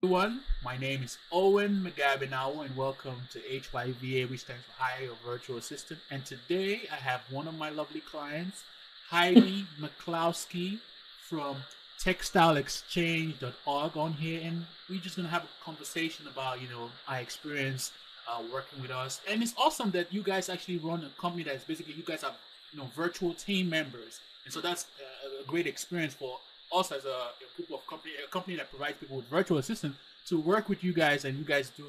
Everyone, my name is Owen McGabinawa and welcome to HYVA, which stands for Hire Your Virtual Assistant. And today I have one of my lovely clients, Heidi McCloskey from textileexchange.org on here, and we're just gonna have a conversation about our experience working with us. And it's awesome that you guys actually run a company that is basically you guys have virtual team members, and so that's a great experience for us as a group of a company that provides people with virtual assistants to work with you guys, and you guys do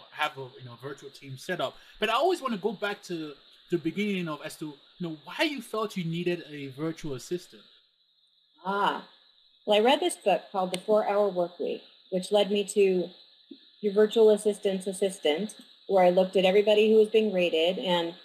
have a virtual team set up. But I always want to go back to the beginning of as to why you felt you needed a virtual assistant. Well, I read this book called The 4-Hour Workweek, which led me to Your Virtual Assistant's Assistant, where I looked at everybody who was being rated. And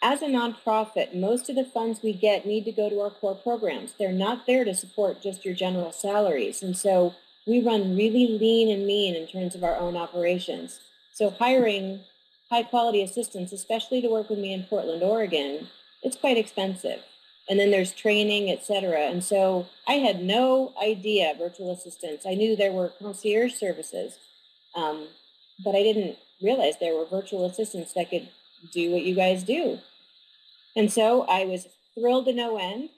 as a nonprofit, most of the funds we get need to go to our core programs. They're not there to support just your general salaries. And so we run really lean and mean in terms of our own operations. So hiring high-quality assistants, especially to work with me in Portland, Oregon, it's quite expensive. And then there's training, et cetera. And so I had no idea virtual assistants. I knew there were concierge services, but I didn't realize there were virtual assistants that could do what you guys do. And so I was thrilled to no end,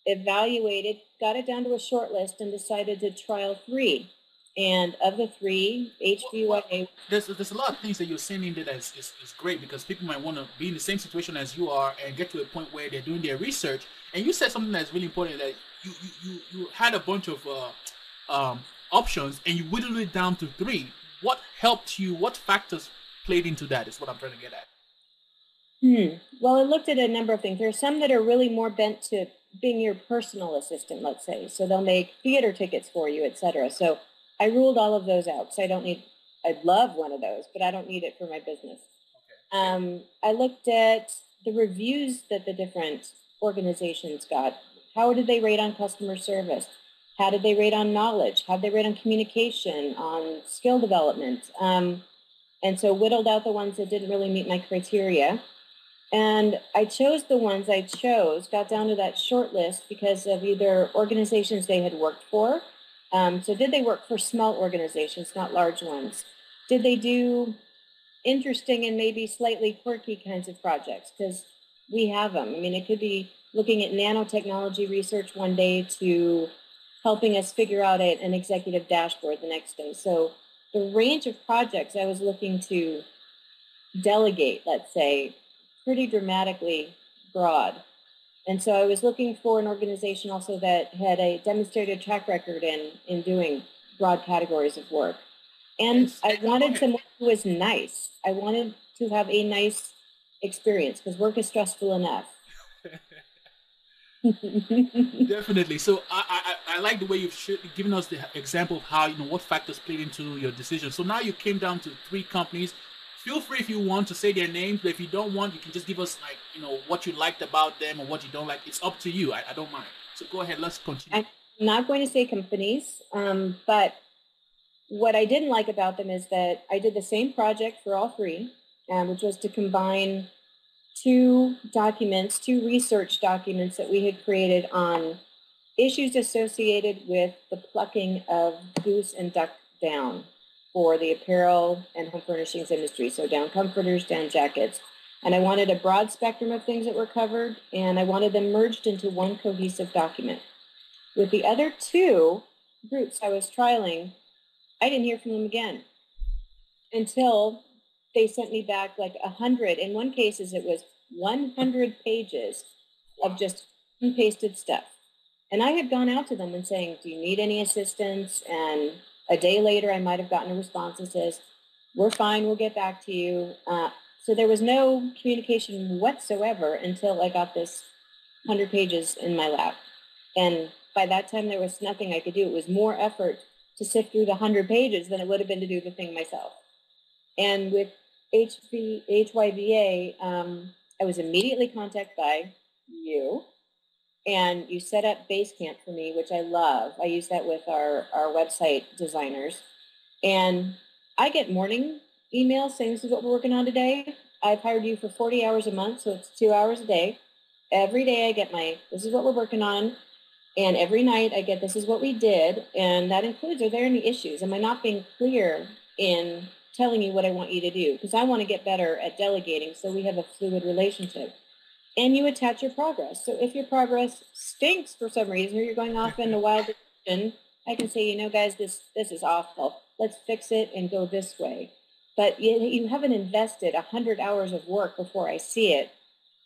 evaluated, got it down to a short list, and decided to trial 3. And of the 3, H.V.A. There's a lot of things that you're saying in there that is great, because people might want to be in the same situation as you are and get to a point where they're doing their research. And you said something that's really important, that you had a bunch of options and you whittled it down to 3. What helped you? What factors played into that is what I'm trying to get at. Well, I looked at a number of things. There are some that are really more bent to being your personal assistant, let's say. So they'll make theater tickets for you, et cetera. So I ruled all of those out because I'd love one of those, but I don't need it for my business. Okay. I looked at the reviews that the different organizations got. How did they rate on customer service? How did they rate on knowledge? How did they rate on communication, on skill development? And so whittled out the ones that didn't really meet my criteria. And I chose the ones I chose, got down to that short list because of either organizations they had worked for. So did they work for small organizations, not large ones? Did they do interesting and maybe slightly quirky kinds of projects? Because we have them. I mean, it could be looking at nanotechnology research one day to helping us figure out an executive dashboard the next day. So the range of projects I was looking to delegate, let's say, pretty dramatically broad. And so I was looking for an organization also that had a demonstrated track record in doing broad categories of work. And I wanted someone who was nice. I wanted to have a nice experience because work is stressful enough. Definitely. So I like the way you've given us the example of how what factors played into your decision. So now you came down to 3 companies. Feel free if you want to say their names, but if you don't want, you can just give us what you liked about them or what you don't like. It's up to you. I don't mind. So go ahead. Let's continue. I'm not going to say companies, but what I didn't like about them is that I did the same project for all 3, which was to combine 2 research documents that we had created on issues associated with the plucking of goose and duck down for the apparel and home furnishings industry. So down comforters, down jackets. And I wanted a broad spectrum of things that were covered, and I wanted them merged into one cohesive document. With the other 2 groups I was trialing, I didn't hear from them again until they sent me back like 100. In one case, it was 100 pages of just pasted stuff. And I had gone out to them and saying, do you need any assistance? And a day later, I might have gotten a response that says, we're fine, we'll get back to you. So there was no communication whatsoever until I got this 100 pages in my lap. And by that time, there was nothing I could do. It was more effort to sift through the 100 pages than it would have been to do the thing myself. And with H.Y.V.A., I was immediately contacted by you, and you set up Basecamp for me, which I love. I use that with our website designers. And I get morning emails saying this is what we're working on today. I've hired you for 40 hours a month, so it's 2 hours a day. Every day I get this is what we're working on. And every night I get, this is what we did. And that includes, are there any issues? Am I not being clear in telling you what I want you to do? Because I want to get better at delegating so we have a fluid relationship. And you attach your progress. So if your progress stinks for some reason, or you're going off in a wild direction, I can say, guys, this is awful. Let's fix it and go this way. But you haven't invested 100 hours of work before I see it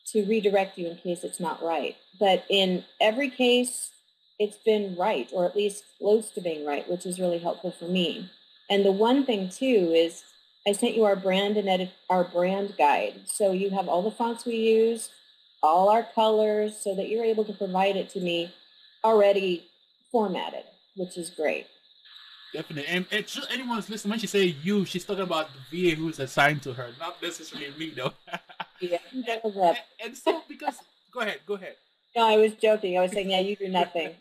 to redirect you in case it's not right. But in every case, it's been right, or at least close to being right, which is really helpful for me. And the one thing too is I sent you our brand and our brand guide. So you have all the fonts we use, all our colors, so that you're able to provide it to me already formatted, which is great. Definitely. And it's just anyone who's listening, when she say you, she's talking about the VA who's assigned to her, not necessarily me though. Yeah. And so because go ahead. No, I was joking. I was saying, yeah, you do nothing.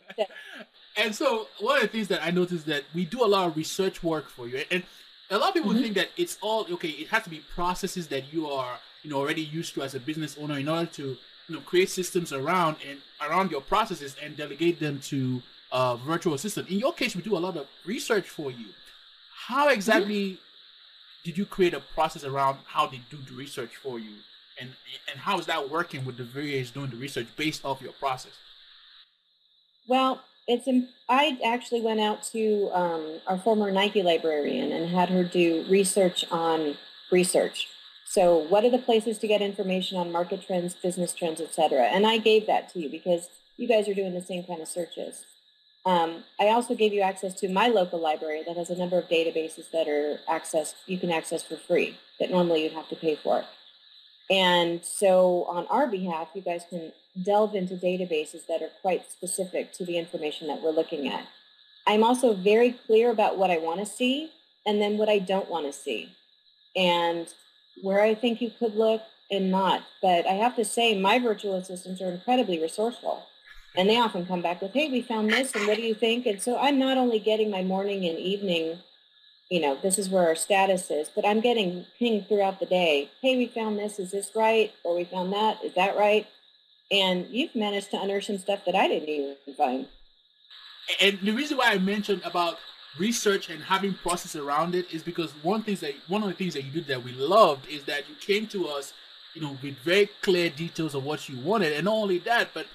And so one of the things that I noticed that we do a lot of research work for you, and a lot of people think that it's all okay. It has to be processes that you are already used to as a business owner in order to create systems around your processes and delegate them to virtual assistant. In your case, we do a lot of research for you. How exactly did you create a process around how they do the research for you, and how is that working with the VAs doing the research based off your process? Well, I actually went out to our former Nike librarian and had her do research on research. So what are the places to get information on market trends, business trends, et cetera? And I gave that to you because you guys are doing the same kind of searches. I also gave you access to my local library that has a number of databases that you can access for free that normally you'd have to pay for. And so on our behalf, you guys can delve into databases that are quite specific to the information that we're looking at. I'm also very clear about what I want to see and then what I don't want to see and where I think you could look and not. But I have to say my virtual assistants are incredibly resourceful. And they often come back with, hey, we found this, and what do you think? And so I'm not only getting my morning and evening, this is where our status is, but I'm getting pinged throughout the day. Hey, we found this. Is this right? Or we found that. Is that right? And you've managed to unearth some stuff that I didn't even find. And the reason why I mentioned about research and having process around it is because one of the things that you did that we loved is that you came to us, with very clear details of what you wanted, and not only that, but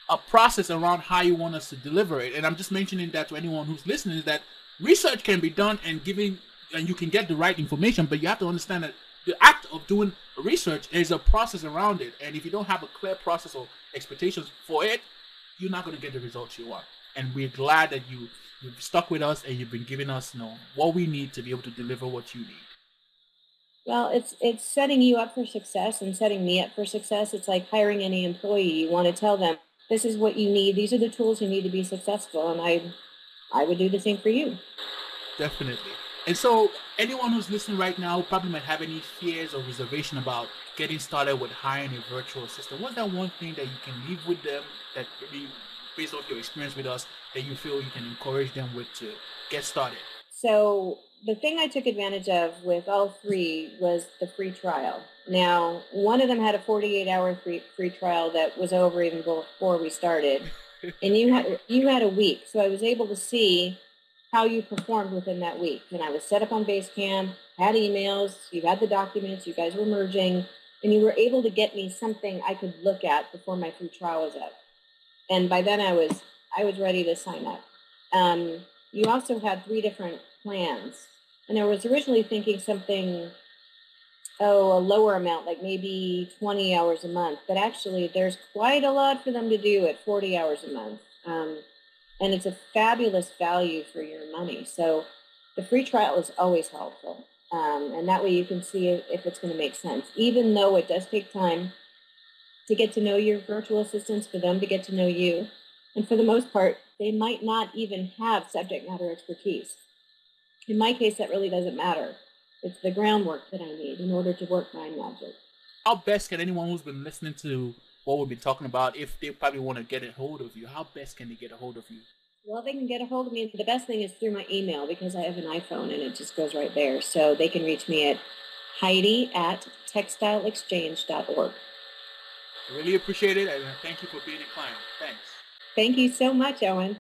a process around how you want us to deliver it. And I'm just mentioning that to anyone who's listening is that research can be done and you can get the right information, but you have to understand that the act of doing research is a process around it. And if you don't have a clear process or expectations for it, you're not going to get the results you want. And we're glad that you've stuck with us and you've been giving us what we need to be able to deliver what you need. Well, it's setting you up for success and setting me up for success. It's like hiring any employee. You want to tell them, this is what you need. These are the tools you need to be successful. And I would do the same for you. Definitely. And so anyone who's listening right now probably might have any fears or reservation about getting started with hiring a virtual assistant. What's that one thing that you can leave with them that maybe based off your experience with us that you feel you can encourage them with to get started? So the thing I took advantage of with all three was the free trial. Now, one of them had a 48-hour free trial that was over even before we started. And you had a week. So I was able to see how you performed within that week. And I was set up on Basecamp, had emails, you had the documents, you guys were merging, and you were able to get me something I could look at before my free trial was up. And by then I was ready to sign up. You also had 3 different plans. And I was originally thinking something, a lower amount, like maybe 20 hours a month. But actually, there's quite a lot for them to do at 40 hours a month. And it's a fabulous value for your money. So the free trial is always helpful. And that way you can see if it's going to make sense. Even though it does take time to get to know your virtual assistants, for them to get to know you. And for the most part, they might not even have subject matter expertise. In my case, that really doesn't matter. It's the groundwork that I need in order to work my magic. How best can anyone who's been listening to what we've been talking about, if they probably want to get a hold of you, how best can they get a hold of you? Well, they can get a hold of me. The best thing is through my email because I have an iPhone and it just goes right there. So they can reach me at Heidi@textileexchange.org. I really appreciate it, and thank you for being a client. Thanks. Thank you so much, Owen.